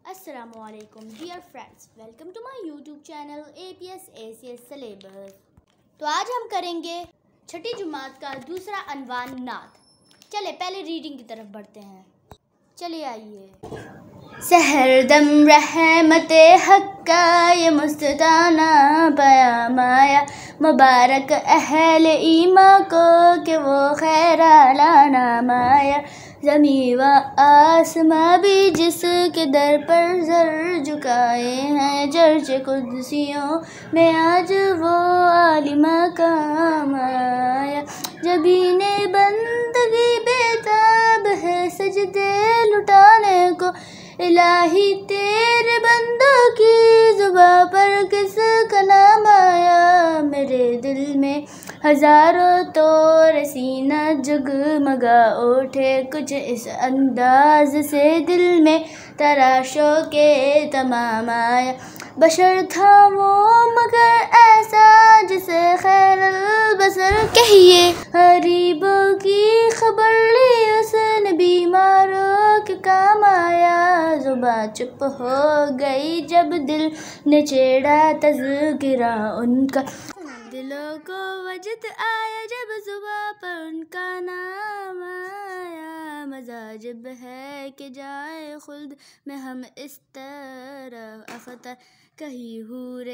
السلام علیکم dear friends, welcome to my YouTube channel APS ACS syllabus. تو آج ہم کریں گے چھٹی جماعت کا دوسرا عنوان نعت۔ چلے پہلے ریڈنگ کی طرف بڑھتے ہیں، چلے آئیے۔ سحر دم رحمت حق کا یہ مستانہ پیام آیا، مبارک اہل ایمان کو کہ وہ خیر اعلیٰ نام آیا۔ زمین و آسماں بھی جس کے در پر سر جھکائے ہیں، چرچ قدسیوں میں آج وہ عالی مقام آیا۔ جبین بندگی بیتاب ہے سجدے لٹانے کو، الہی تیرے بندوں کی زباں پر کس کا نام آیا۔ میرے دل میں ہزاروں طور سینہ جگمگا اٹھے، کچھ اس انداز سے دل میں تراشو کے تمام آیا۔ بشر تھا وہ مگر ایسا جسے خیر البشر کہیے، غریبوں کی خبر لی اس نے بیماروں کے کام آیا۔ زباں چپ ہو گئی جب دل نے چھیڑا تذکرہ ان کا، دلوں کو وجد آیا جب زباں پر ان کا نام آیا۔ مزہ عجب ہے کہ جائے خلد میں ہم اس طرح اختر، کہیں حور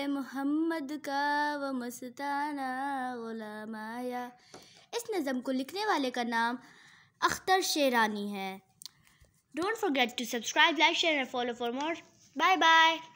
محمد کا وہ مستانہ غلام آیا۔ اس نظم کو لکھنے والے کا نام اختر شیرانی ہے۔ Don't forget to subscribe, like, share and follow for more. Bye bye.